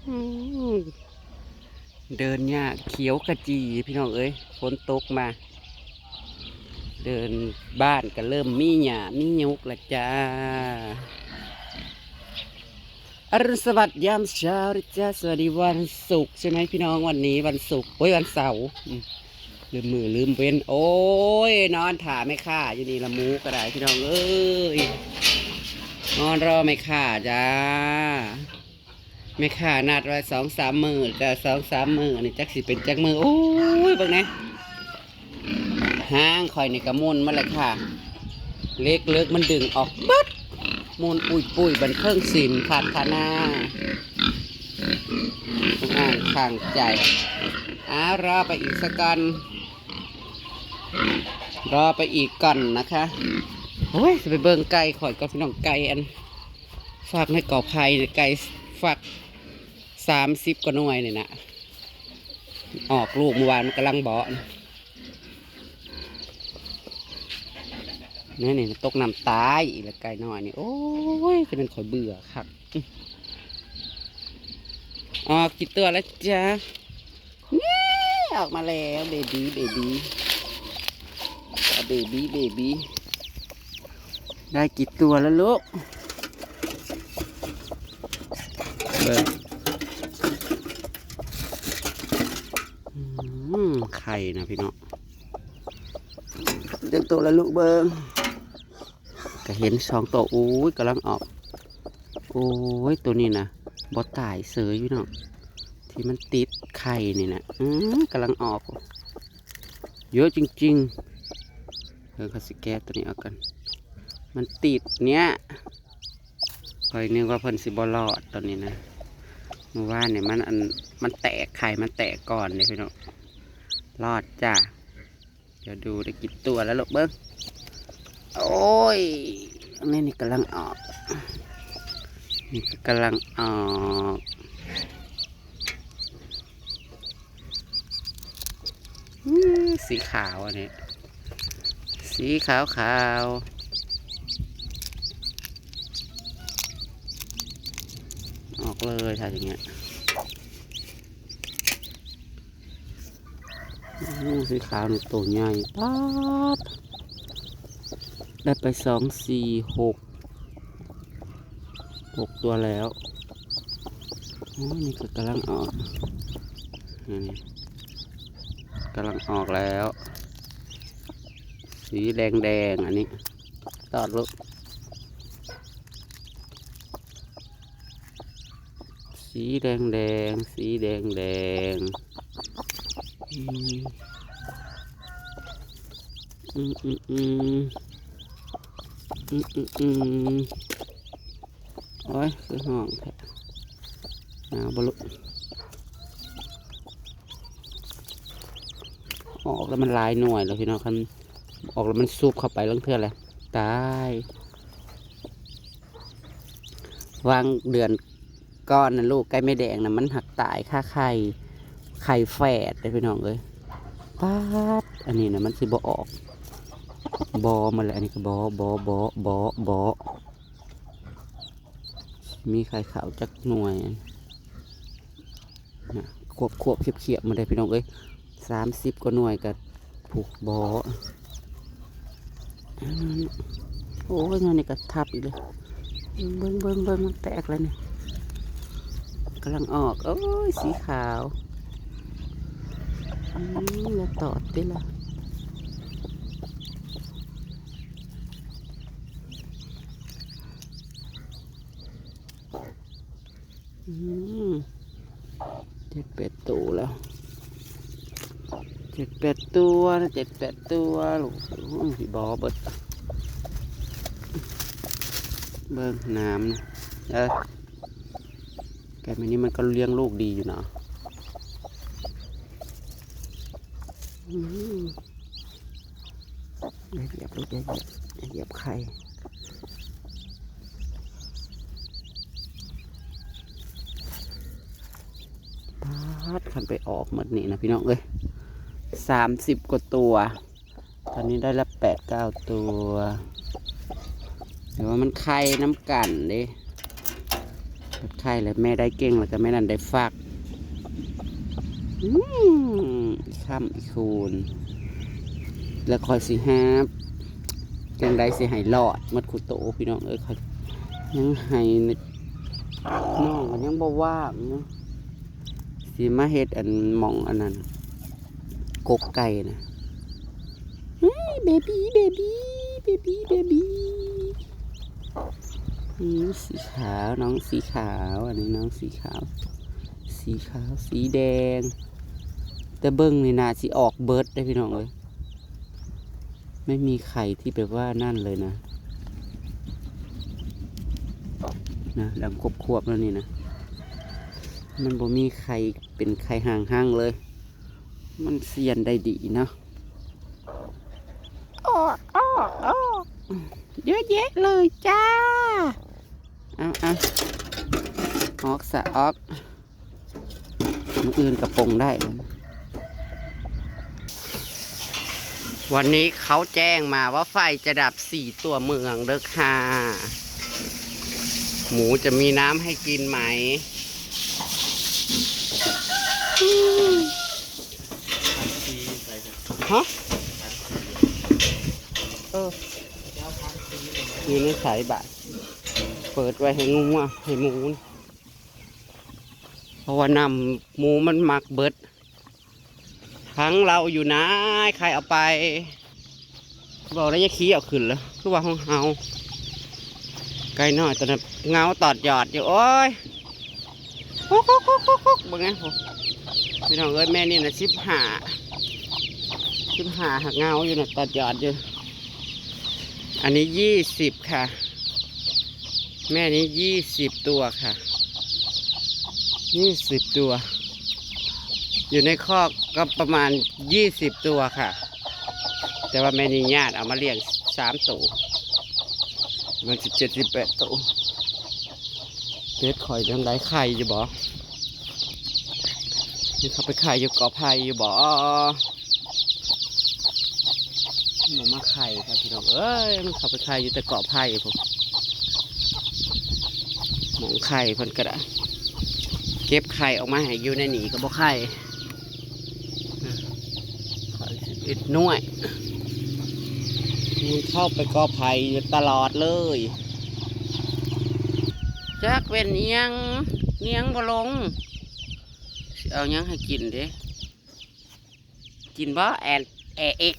อืมเดินหญ้าเขียวกระจีพี่น้องเอ้ยฝนตกมาเดินบ้านก็เริ่มมีหญ้ามียุกละจ้าอรุณสวัสดิ์ยามเช้าจ้าสวัสดีวันศุกร์ใช่ไหมพี่น้องวันนี้วันศุกร์โอ้ยวันเสาร์ลืมมือลืมเว้นโอ้ยนอนถ่าไม่ค่าอยู่นี่ละมูก็ได้พี่น้องเอ้ยนอนรอไม่ค่าจ้าไม่ค่านัดไว้2-3 มื้อจะ2-3 มื้อนี่จักสิเป็นจักมือโอ้ยบังนะห้างคอยในกระมุนมาเลยค่ะเล็กเลิกมันดึงออกบัดมูลปุยปุยบันเครื่องสินขาดคานาอ่างข้างใจรอไปอีกสักกันรอไปอีกก่อนนะคะโอ้ยจะไปเบิ่งไก่ข่อยก็พี่น้องไก่อันฝากในกอไผ่ไก่ฝาก30 กว่าหน่วยเนี่ยนะออกลูกเมื่อวานมันกำลังเบาะนี่ตกน้ำตายอีกแล้วไก่น้อยนี่โอ้ยจะเป็นข่อยเบื่อครับออกกี่ตัวแล้วจ้าออกมาแล้วเบบี้เบบี้เบบี้เบบี้ได้กี่ตัวแล้วลูกเบิ้งไข่นะพี่น้องเด็กตัวแล้วลูกเบิ้งก็เห็น2 ตัวโอ้ยกำลังออกโอ้ยตัวนี้นะบอตายเสยพี่น้องที่มันติดไข่นี่นะกำลังออกเยอะจริงๆเขาสิแก้ตัวนี้เอากันมันติดเนี้ยคอยนึกว่าเพิ่นสิบอลอดตอนนี้นะเมื่อวานเนี่ยมันแตกไข่มันแตกก่อนเลยพี่น้องรอดจ้าเดี๋ยวดูได้กี่ตัวแล้วลูกเบิ้งโอ้ยนี่กำลังออกนี่กำลังออกสีขาวอันนี้สีขาวออกเลยถ้าอย่างเงี้ยสีขาวนี่ตัวใหญ่ป๊าดได้ไป2 4 6ตัวแล้วนี่ก็กำลังออกนี่กำลังออกแล้วสีแดงอันนี้ตอดลูกสีแดงสีแดงอืมอืมอืมอืมอืมอืมอืมโอ้ยคือห้องแท้บลุออกแล้วมันลายหน่วยแล้วพี่น้องคันออกแล้วมันซุบเข้าไปลังเทื่อแหละตายวางเดือนก้อนนะลูกไก่ไม่แดงนะมันหักตายค่าไข่แฝดเลยพี่น้องเลยป๊าดอันนี้นะมันสิบ่ออกบอมาเลยอันนี้ก็บอมีไข่ขาวจักหน่วยนะควบเขียบมาได้พี่น้องเอ้ย30 กว่าหน่วยกับผูกบอโอ้ยนี่ก็ทับอีกเลยเบิ้งมันแตกแล้วเนี่ยกำลังออกโอ้ยสีขาวแล้วตอดดิล่ะ7-8 ตัวแล้ว7-8 ตัวนะ7-8 ตัวลูกพี่บอเบิ้งน้ำนะแกมันนี้มันก็เลี้ยงลูกดีอยู่นะเหยียบลูกเหยียบไข่ขันไปออกหมดนี่นะพี่น้องเอ้ย30 กว่าตัวตอนนี้ได้ละ8-9 ตัวเดี๋ยวว่ามันไข่น้ำกันดิ ดไข่แล้วแม่ได้เก่งแล้วก็แม่นั่นได้ฝากอีกค่ำอีกคูณแล้วคอยสิฮาบจังได้สิให้รอดมัดขุโตพี่น้องเอ้ยคอยยังให้น้องก็ยังบ่ว่างเนาะสิมาเฮ็ดอันหม่องอันนั้นกกไก่นะเบบี้เบบี้เบบี้เบบี้สีขาวน้องสีขาวอันนี้น้องสีขาวสีขาวสีแดงแต่เบิ้งนี่นาสิออกเบิร์ดได้พี่น้องเอ้ยไม่มีไข่ที่แบบว่านั่นเลยนะดังควบๆแล้วนี่นะมันบ่มีไข่เป็นไข่ห่างๆเลยมันเสียนได้ดีเนาะออกเยอะแยะเลยจ้าเอาออกสะออกมืออื่นกระปงได้วันนี้เขาแจ้งมาว่าไฟจะดับ4 ตัวเมืองเด้อค่ะหมูจะมีน้ำให้กินไหมฮะอยู่ในสายบาทเปิดไว้ให้งูให้หมูเพราะว่านำหมูมันมักเบิดทั้งเราอยู่นะใครเอาไปบอกแล้วจะขี้เอาขึ้นแล้วคือว่าห้องเฮาไกลหน่อยตอนนั้นเงาตอดหยอดอยู่โอ้ยคุกเป็นไงผมพี่น้องเอ้ยแม่นี่นะ15หักเงาอยู่นะตอดหยอดอยู่อันนี้20ค่ะแม่นี้20 ตัวค่ะ20 ตัวอยู่ในคอกก็ประมาณ20 ตัวค่ะแต่ว่าแม่นี่ญาติเอามาเลี้ยง3 ตัวมัน17-18 ตัวเป็ดคอยยังได้ไข่อยู่บ่นี่เขาไปไข่อยู่กอไผ่อยู่บ่มันมาไข่ครับพี่น้องเอ้ยมันเขาไปไข่อยู่แต่เกาะไผ่ผมหมองไข่เพิ่นกระดาเก็บไข่ออกมาให้อยู่ในหนีก็บ่ไข่11 หน่วยมันเข้าไปเกาะไผ่อยู่ตลอดเลยจักเป็นเนียงบ่ลงเอายังให้กินเด้กินบ่เอ็ก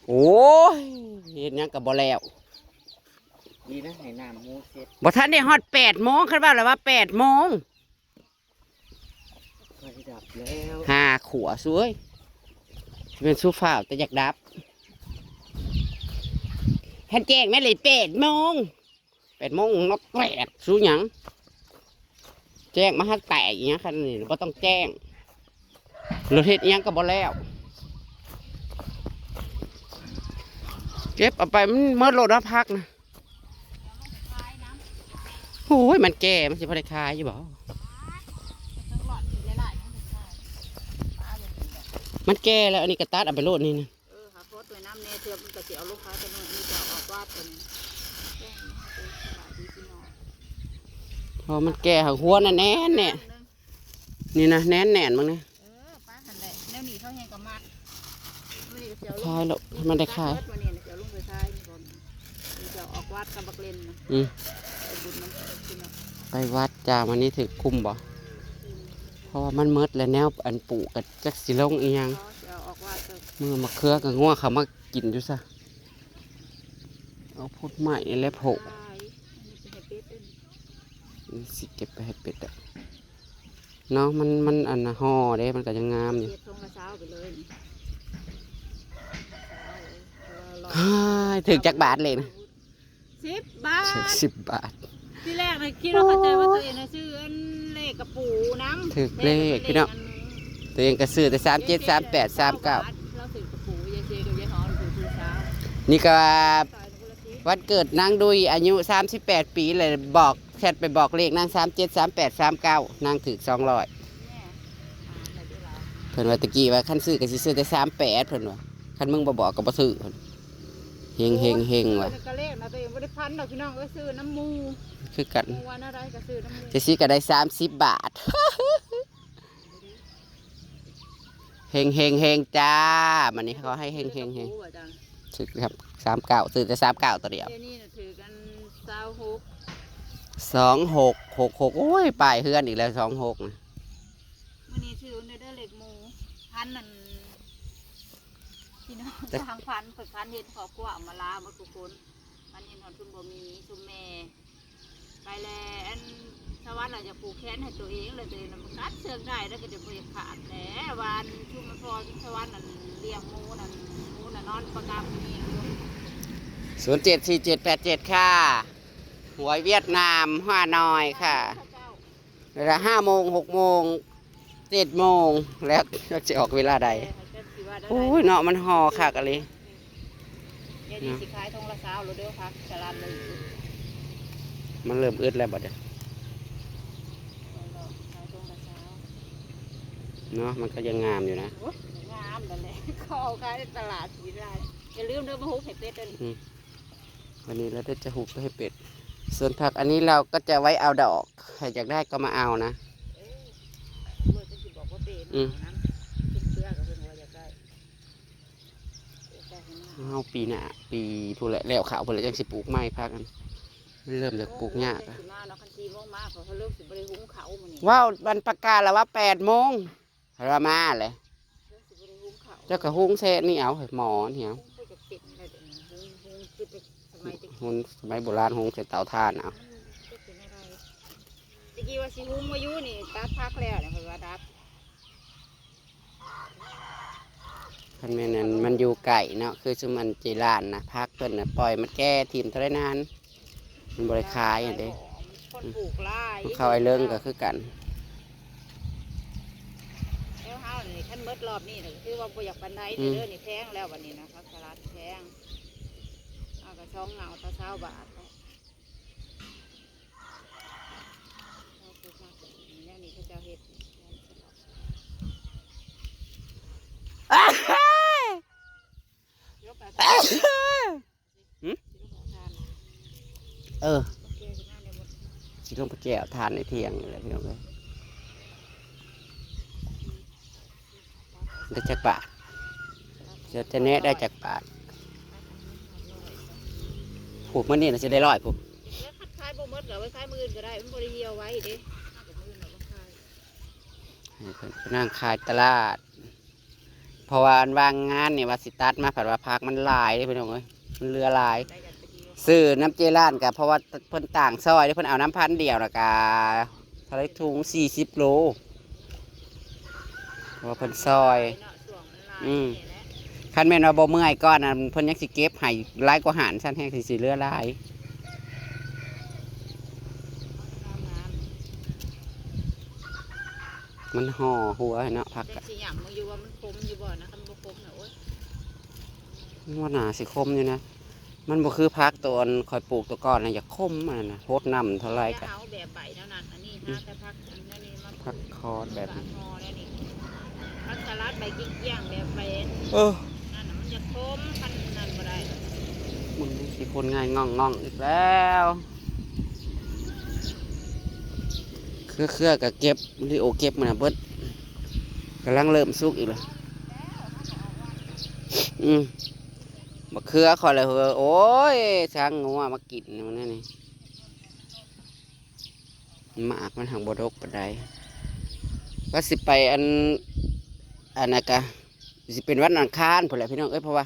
โอ้ยเห็นยังกับบ่แล้วดีนะให้น้ำมูเสร็จบ่ทันได้ฮอด8 โมงคันว่าแล้วว่า8 โมงไฟดับแล้ว5 ขวสวยเป็นสู้ฟ้าแต่อยากดับท่านแจ้งแม่เลย8 โมงนัก8สู้หยังแจ้งมาให้แตกอย่างเงี้ยคันนี้บ่ต้องแจ้งรถเฮ็ดยังกับบ่แล้วเก็บเอาไปมันเมื่อโหลดพักนะโอ้ยมันแก่มันสิพอได้ขายอยู่บ่มันแก่แล้วอันนี้กระตัดเอาไปโหลดนี่นะค่ะโพสต์ไว้น้ำเนเทือมันก็เสียวลูกค้าตัวนี้จะออกวาดตัวนี้พอมันแก่หัวหัวน่ะแน่นเนี่ยนี่นะแน่นมั้งเนี่ยป้าหันได้แนวหนีเท่าแห้งกับมัดขายแล้วมันได้ขายจะออกวัดกับบักเลนไปวัดจ้าวันนี้ถือคุมบ่เพราะว่ามันมืดแล้วแนวอันปลูกกับจักสิลงอีหยังมือมาเครือกับง่วงเขามากินดูซะเอาพุดใหม่แล้วโผล่สิเก็บไปให้เป็ดอ่ะเนาะมันอันห่อเด้มันก็ยังงามอยู่ถึงจักบาทเลยนะ10 บาท10 บาทที่แรกเลยคิดว่าเข้าใจว่าตัวเองนะซื้อเลขกระปูน้ำถึงเลขพี่น้องตัวเองก็ซื้อแต่37 38 39เราถือกระปูยายเจกับยายหอมถือเช้านี่ก็วันเกิดนางดุยอายุ38 ปีเลยบอกแชทไปบอกเลขนาง37 38 39นางถือ200เพิ่นว่าตะกี้ว่าคันซื้อก็สิซื้อแต่38เพิ่นว่าคันมึงบ่บอกก็บ่ซื้อ เฮงเฮงเฮงว่ะ กระเลขนะตัวเองบ่ได้พันดอกพี่น้องก็ซื้อน้ำมู คือกัน มูวันอะไรก็ซื้อน้ำมู จะซื้อก็ได้30 บาท เฮงเฮงเฮงจ้ามันนี้เขาให้เฮงเฮงเฮงซื้อครับ39ซื้อแต่39ตัวเดียว เดี๋ยวนี้น่ะถือกัน26 2666โอ้ยป้ายเฮือนอีกแล้ว26นะ มื้อนี้ถือในเด้อเหล็กหมูพันนั่นพี่น้องทางพันข่อยพันเห็นขอบกว่ามาลาบ่ทุกคนพันเห็นฮอดคุณบ่มีซุมแม่ไปแล้วอันสวรรค์อาจจะปลูกแขนให้ตัวเองเลยตัวเองน่ะมันกัดเชือกได้แล้วก็จะบ่อยากขาดแหละวันชุมมันพอสวรรค์นั่นเลี้ยงหมูนั่นนอนประกามนี่ 074787ค่ะหวยเวียดนามฮานอยค่ะเวลา5 โมง 6 โมง 7 โมงแล้วจะออกเวลาใดโอ้ยเนาะมันห่อคักอะไร เดี๋ยวนี้สิขายทงละ20โลเด้อพักสลัดเลย มันเริ่มอึดแล้วบัดเดี๋ยว ขายทงละ20 เนาะมันก็ยังงามอยู่นะ โอ้ยงามนั่นแหละเขาเอาขายในตลาดสีได้อย่าลืมเด้อมาหุบให้เป็ดเด้อ วันนี้เราจะหุบให้เป็ดส่วนผักอันนี้เราก็จะไว้เอาดอกใครอยากได้ก็มาเอานะ เมื่อจะสิบอกว่าเป็ดน้ำขึ้นเสื้อกับเพิ่นว่าอยากได้เอาปีหน้าปีพูดแหละแล้วขาวพูดแหละจังสิปลูกไม้พักกันเริ่มจากปลูกหญ้า แต่สิมาเนาะคัน4 โมงมาเขาเริ่มสิบ่ได้หุงเขาวมื้อนี้ ว้าววันประกาศแล้วว่า8 โมงเรามาเลย เริ่มสิบ่ได้หุงเขาว เจ้ากระหุงเซ่นี่เอาหมอเหี่ยว ก็จะเป็ดอะไรเดี๋ยวนี้หุงคือแต่สมัยตะกี้ หุงสมัยโบราณหุงใส่เตาถ่านเอา เป็นอะไรตะกี้ว่าสิหุงมาอยู่นี่ตัดพักแล้วเนี่ยเพิ่นว่าดับ คันแม่นั้นมันอยู่ไก่เนาะคือสมันจีรานนะพักเพิ่นนะปล่อยมันแก้ทีมเท่าไรนานมันบริคายอย่างเด้ คนปลูกหลาย เข้าไอ้เรื่องก็คือกัน แล้วเฮานี่คันเบิดรอบนี้น่ะคือว่าบ่อยากปานใดเด้อนี่แพงแล้วบัดนี้นะผักสลัดแพงเอาก็ช่องเงาตะ20 บาทเอาปลูกมาแล้วนี่เขาเจ้าเฮ็ดยกไปทาน เออ โอเคสิมาได้หมด สิลงไปแก้วทานในเที่ยงนี่แหละพี่น้องเลยได้จากบาทจะแน่ได้จากบาทผูกมันนี่นะจะได้ร้อยผูก แล้วคัดขายบ่หมดก็ไว้ขายมื้ออื่นก็ได้มันบ่ได้เหี่ยวไว้เด้เอากับมื้ออื่นเอามาขาย ให้เพิ่นไปนั่งขายตลาดเพราะว่าอันวางงานเนี่ยว่าสิตัดมาผัดว่าพักมันหลายเลยพี่น้องเอ้ยมันเรือหลาย ได้จากตะกี้ ซื้อน้ำเจร้านกับเพราะว่าเพิ่นต่างซอยเพิ่นเอาน้ำพันเดียวนะกาทะเลถุง40 โลเพราะว่าเพิ่นซอย เนาะช่วงมันหลาย อืม นี่แหละ คันแม่นว่าบ่เมื่อยก่อนน่ะเพิ่นยังสิเก็บให้หลายกว่าหารซั่นแฮงสิเรือหลาย น้ำ มันห่อหัวให้เนาะผัก แต่ อะ สิหยังมึงอยู่ว่ามันคมอยู่บ่นะคันบ่คมน่ะโอ๊ย ว่าหนาสิคมอยู่นะมันบ่คือผักตัวอันคอยปลูกตัวก่อนน่ะอย่าคมมันน่ะโพดน้ำเท่าไร อย่า ก็ เอาแบบใบเท่านั้นอันนี้หาแต่พักอันนั้นนี่มา ผักคอดแบบ นี้ นี้ ห่อแล้วนี่ผักสลัดใบเกี้ยงๆแบบใบ เออ นั่นน่ะมันจะคมคันนั้นบ่ได้ มันสิคนง่ายง่องๆอีกแล้วเครือๆก็เก็บลิโอเก็บมันน่ะเบิดกำลังเริ่มสุกอีกแล้วมะเขือคอยเลยโอ้ยช้างงัวมากินมันนั่นนี่หมากมันหังบดกปานใดว่าสิไปอันนั้นกะสิเป็นวันอังคารพุ่นแหละพี่น้องเอ้ยเพราะว่า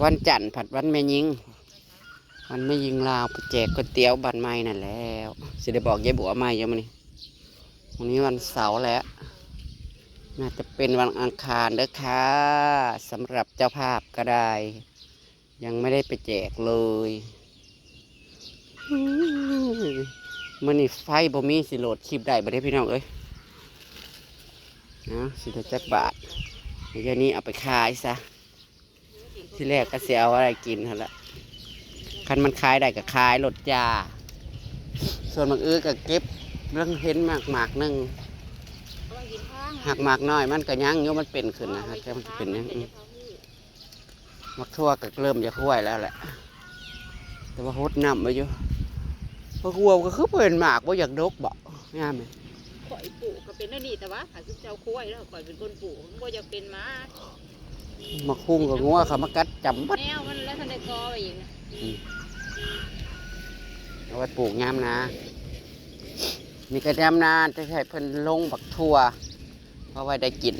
วันจันทร์ผัดวันแม่ยิงวันแม่ยิงลาวไปแจกก๋วยเตี๋ยวบันไม้นั่นแล้วสิได้บอกยายบัวไม่ยังมันนี่วันนี้วันเสาร์แล้วน่าจะเป็นวันอังคารเด้อค่ะสำหรับเจ้าภาพก็ได้ ยังไม่ได้ไปแจกเลยมันนี่ไฟบ่มีสิโหลดคลิปได้บ่ได้พี่น้องเอ้ยนะสิได้จักบาทเดี๋ยวนี้เอาไปขายซะที่แรกก็เสียเอาอะไรกินหั่นละคันมันขายได้ก็ขายลดยาส่วนบางก็เก็บเรื่องเห็นหมากหนึ่ง เอาไว้กินข้าง หักหมากน้อยมันก็ยังโยมันเป็นขึ้นนะฮะแค่มันจะเป็นยัง มักทั่วก็เริ่มจะห้วยแล้วแหละแต่ว่าฮดน้ำไปอยู่เพราะวัวก็คือเป็นหมากว่าอยากดกบ่งามไหม ข่อยปลูกก็เป็นนั่นนี่แต่ว่าขาซุปเจ้าคุ้ยแล้วข่อยเป็นคนปลูกมันบ่อยากเป็นหมา มาคุ้งกับงัวเขามากัดจำบัด แนวมันแล้วทันได้กอไปอีกนะ เอาไว้ปลูกยามนามีกระยามนาจะใช้เพิ่นลงบักทั่วเพราะว่าได้กิน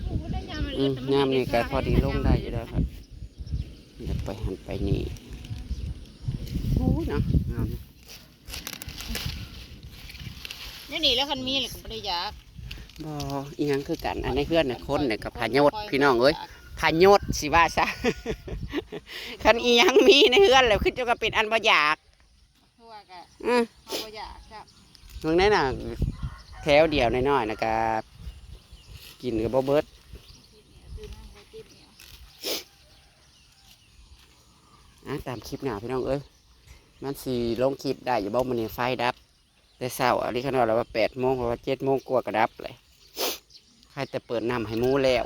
ปลูกบ่ได้ยามมัน ยามนี้ก็พอดีลงได้อยู่แล้วครับอยากไปหันไปนี่โอ้ยเนาะงาม นี่นี่แล้วคันมีเลยก็บ่ได้อยาก บ่อีหยังคือกันอันนี้เพื่อนน่ะคนเนี่ยกับพาโยดพี่น้องเอ้ยพาโยดสิว่าซะ คันอีหยังมีในเฮือนแล้วคือจะก็เป็นอันบ่อยาก ทั่วก็ อือ เฮาบ่อยากจ้ะ ตรงนั้นน่ะแถวเดียวน้อยๆนะก็กินกับบ่เบิด ซื้อมาบ่ติดเนี่ย ตามคลิปหน้าพี่น้องเอ้ยมันสิลงคลิปได้อยู่บ่มื้อนี้ไฟดับแต่เช้าอันนี้ขนาดว่า8 โมงเพราะว่า7 โมงกว่าก็ดับเลยใครแต่เปิดน้ำให้หมูแล้ว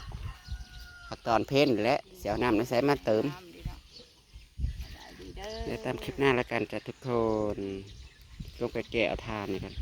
พอตอนเพ้นและเสียวน้ำในใส่มาเติม ดีเนาะได้ดีเด้อ เดี๋ยวตามคลิปหน้าแล้วกันจ้ะทุกคนลงไปแกะเอาทานนี่กัน